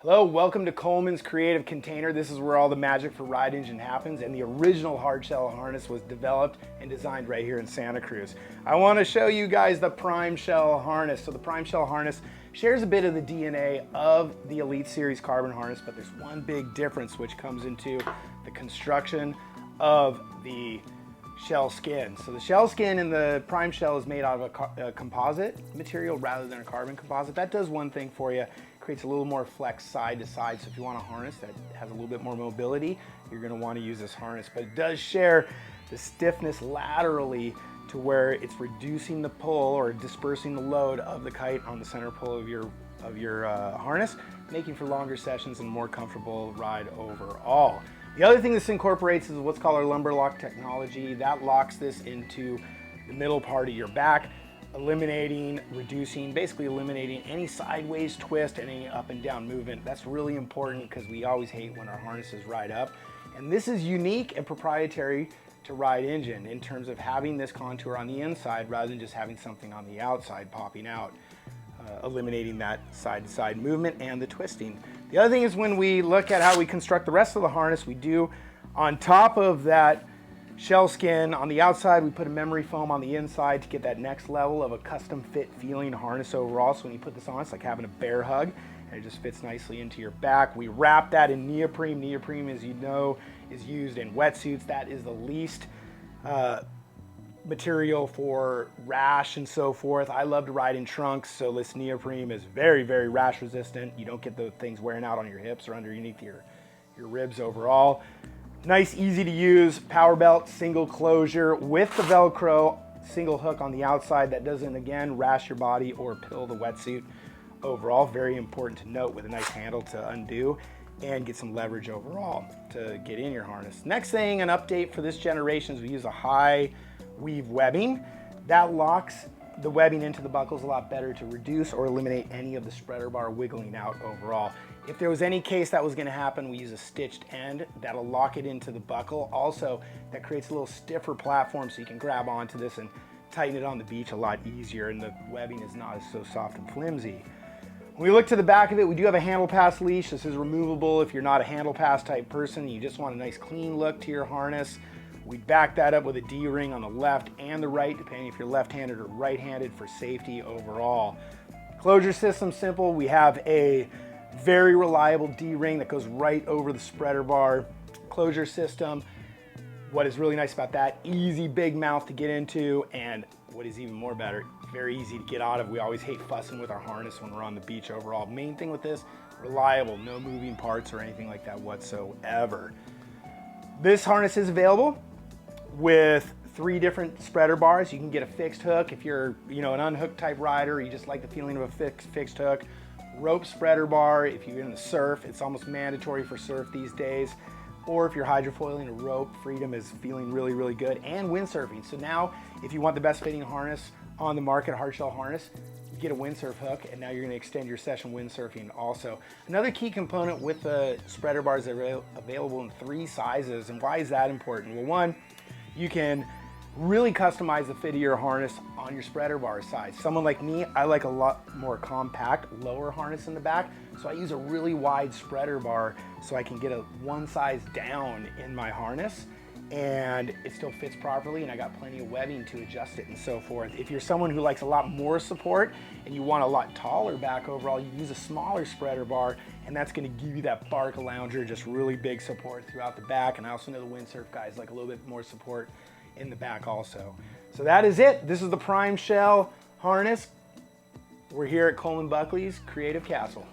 Hello, welcome to Coleman's Creative Container. This is where all the magic for ride engine happens, and the original hard shell harness was developed and designed right here in Santa Cruz. I want to show you guys the prime shell harness. So the prime shell harness shares a bit of the DNA of the Elite Series carbon harness, but there's one big difference which comes into the construction of the shell skin. So the shell skin in the prime shell is made out of a composite material rather than a carbon composite. That does one thing for you. Creates a little more flex side to side. So if you want a harness that has a little bit more mobility, you're going to want to use this harness. But it does share the stiffness laterally to where it's reducing the pull or dispersing the load of the kite on the center pull of your harness, making for longer sessions and more comfortable ride overall. The other thing this incorporates is what's called our lumbar lock technology. That locks this into the middle part of your back, basically eliminating any sideways twist and any up and down movement. That's really important because we always hate when our harnesses ride up. And this is unique and proprietary to ride engine in terms of having this contour on the inside rather than just having something on the outside popping out, eliminating that side-to-side movement and the twisting. The other thing is when we look at how we construct the rest of the harness, we do on top of that shell skin on the outside, we put a memory foam on the inside to get that next level of a custom fit feeling harness overall. So when you put this on, it's like having a bear hug and it just fits nicely into your back. We wrap that in neoprene. Neoprene, as you know, is used in wetsuits. That is the least material for rash and so forth. I love to ride in trunks, so this neoprene is very, very rash resistant. You don't get the things wearing out on your hips or underneath your ribs overall. Nice, easy to use power belt, single closure with the Velcro single hook on the outside that doesn't, again, rash your body or pill the wetsuit overall. Very important to note, with a nice handle to undo and get some leverage overall to get in your harness. Next thing, an update for this generation is we use a high weave webbing. That locks the webbing into the buckles a lot better to reduce or eliminate any of the spreader bar wiggling out overall. If there was any case that was going to happen, we use a stitched end that'll lock it into the buckle. Also, that creates a little stiffer platform so you can grab onto this and tighten it on the beach a lot easier, and the webbing is not so soft and flimsy. When we look to the back of it, we do have a handle pass leash. This is removable if you're not a handle pass type person. You just want a nice clean look to your harness. We back that up with a D-ring on the left and the right, depending if you're left-handed or right-handed, for safety overall. Closure system simple. We have a very reliable D-ring that goes right over the spreader bar closure system. What is really nice about that, easy big mouth to get into, and what is even more better, very easy to get out of. We always hate fussing with our harness when we're on the beach overall. Main thing with this, reliable, no moving parts or anything like that whatsoever. This harness is available with 3 different spreader bars. You can get a fixed hook if you're, an unhooked type rider, you just like the feeling of a fixed hook. Rope spreader bar if you're in the surf. It's almost mandatory for surf these days. Or if you're hydrofoiling a rope, Freedom is feeling really, really good. And windsurfing. So now, if you want the best fitting harness on the market, hard shell harness, you get a windsurf hook, and now you're going to extend your session windsurfing also. Another key component with the spreader bars, they're available in 3 sizes. And why is that important? Well, one, you can really customize the fit of your harness on your spreader bar size. Someone like me, I like a lot more compact, lower harness in the back, so I use a really wide spreader bar so I can get a 1 size down in my harness, and it still fits properly, and I got plenty of webbing to adjust it and so forth. If you're someone who likes a lot more support and you want a lot taller back overall, you use a smaller spreader bar, and that's going to give you that Barca Lounger, just really big support throughout the back. And I also know the windsurf guys like a little bit more support in the back also. So that is it. This is the prime shell harness. We're here at Coleman Buckley's Creative Castle.